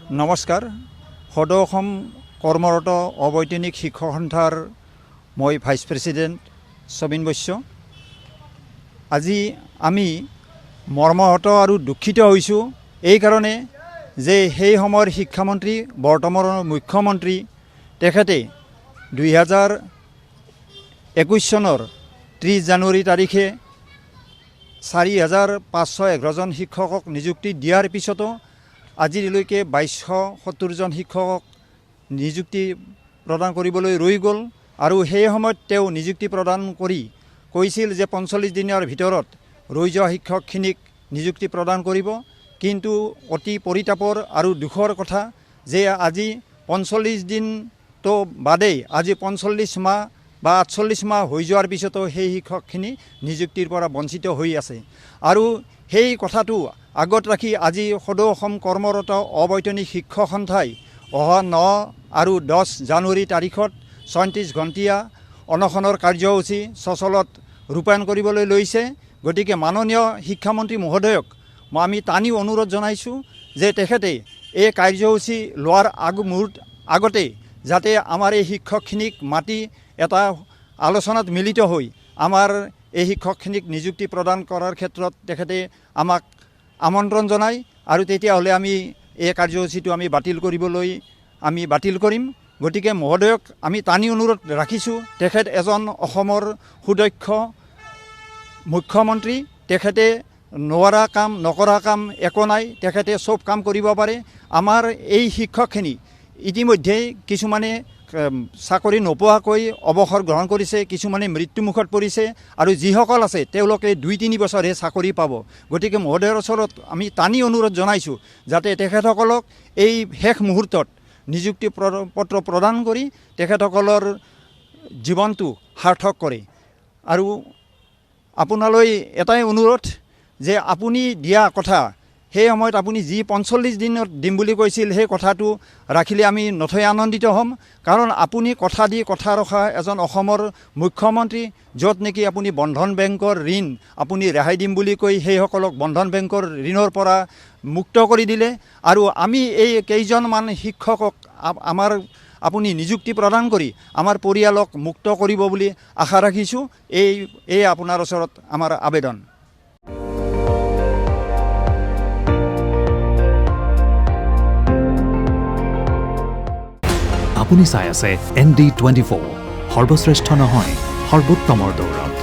নমস্কাৰ। সদৌ অসম কৰ্মৰত অবৈতনিক শিক্ষক সন্থাৰ মই ভাইচ প্ৰেছিডেণ্ট সবিন বৈশ্য। আজি আমি মৰ্মাহত আৰু দুখিত হৈছোঁ এই কাৰণে যে সেই সময়ৰ শিক্ষামন্ত্ৰী বৰ্তমানৰ মুখ্যমন্ত্ৰী তেখেতে 2021 চনৰ 30 জানুৱাৰী তাৰিখে 4511 জন শিক্ষকক নিযুক্তি দিয়াৰ পিছতো আজিলৈকে 2270 জন শিক্ষকক নিযুক্তি প্ৰদান কৰিবলৈ ৰৈ গ'ল। আৰু সেই সময়ত তেওঁ নিযুক্তি প্ৰদান কৰি কৈছিল যে 45 দিনৰ ভিতৰত ৰৈ যোৱা শিক্ষকখিনিক নিযুক্তি প্ৰদান কৰিব। কিন্তু অতি পৰিতাপৰ আৰু দুখৰ কথা যে আজি 45 দিনটো বাদেই আজি 45 মাহ বা 48 মাহ হৈ যোৱাৰ পিছতো সেই শিক্ষকখিনি নিযুক্তিৰ পৰা বঞ্চিত হৈ আছে। আৰু সেই কথাটো আগত ৰাখি আজি সদৌ অসম কৰ্মৰত অবৈতনিক শিক্ষক সন্থাই অহা 9 আৰু 10 জানুৱাৰী তাৰিখত 34 ঘণ্টীয়া অনশনৰ কাৰ্যসূচী সচলত ৰূপায়ণ কৰিবলৈ লৈছে। গতিকে মাননীয় শিক্ষামন্ত্ৰী মহোদয়ক আমি টানি অনুৰোধ জনাইছোঁ যে তেখেতে এই কাৰ্যসূচী লোৱাৰ আগতে যাতে আমাৰ এই শিক্ষকখিনিক মাতি এটা আলোচনাত মিলিত হৈ আমাৰ এই শিক্ষকখিনিক নিযুক্তি প্ৰদান কৰাৰ ক্ষেত্ৰত তেখেতে আমাক আমন্ত্ৰণ জনায়। আৰু তেতিয়াহ'লে আমি এই কাৰ্যসূচীটো আমি বাতিল কৰিম। গতিকে মহোদয়ক আমি টানি অনুৰোধ ৰাখিছোঁ, তেখেত এজন অসমৰ সুদক্ষ মুখ্যমন্ত্ৰী, তেখেতে নোৱাৰা কাম নকৰা কাম একো নাই, তেখেতে চব কাম কৰিব পাৰে। আমাৰ এই শিক্ষকখিনি ইতিমধ্যেই কিছুমানে চাকৰি নোপোৱাকৈ অৱসৰ গ্ৰহণ কৰিছে, কিছুমানে মৃত্যুমুখত পৰিছে, আৰু যিসকল আছে তেওঁলোকে 2-3 বছৰহে চাকৰি পাব। গতিকে মহোদয়ৰ ওচৰত আমি টানি অনুৰোধ জনাইছোঁ যাতে তেখেতসকলক এই শেষ মুহূৰ্তত নিযুক্তি পত্ৰ প্ৰদান কৰি তেখেতসকলৰ জীৱনটো সাৰ্থক কৰে। আৰু আপোনালৈ এটাই অনুৰোধ যে আপুনি দিয়া কথা সেই সময়ত আপুনি যি 45 দিনত দিম বুলি কৈছিল সেই কথাটো ৰাখিলে আমি নথৈ আনন্দিত হ'ম। কাৰণ আপুনি কথা দি কথা ৰখা এজন অসমৰ মুখ্যমন্ত্ৰী, য'ত নেকি আপুনি বন্ধন বেংকৰ ঋণ আপুনি ৰেহাই দিম বুলি কৈ সেইসকলক বন্ধন বেংকৰ ঋণৰ পৰা মুক্ত কৰি দিলে। আৰু আমি এই কেইজনমান শিক্ষকক আপুনি নিযুক্তি প্ৰদান কৰি আমাৰ পৰিয়ালক মুক্ত কৰিব বুলি আশা ৰাখিছোঁ। এই আপোনাৰ ওচৰত আমাৰ আবেদন। আপুনি চাই আছে ND24, সৰ্বশ্ৰেষ্ঠ নহয় সৰ্বোত্তমৰ দৌৰত।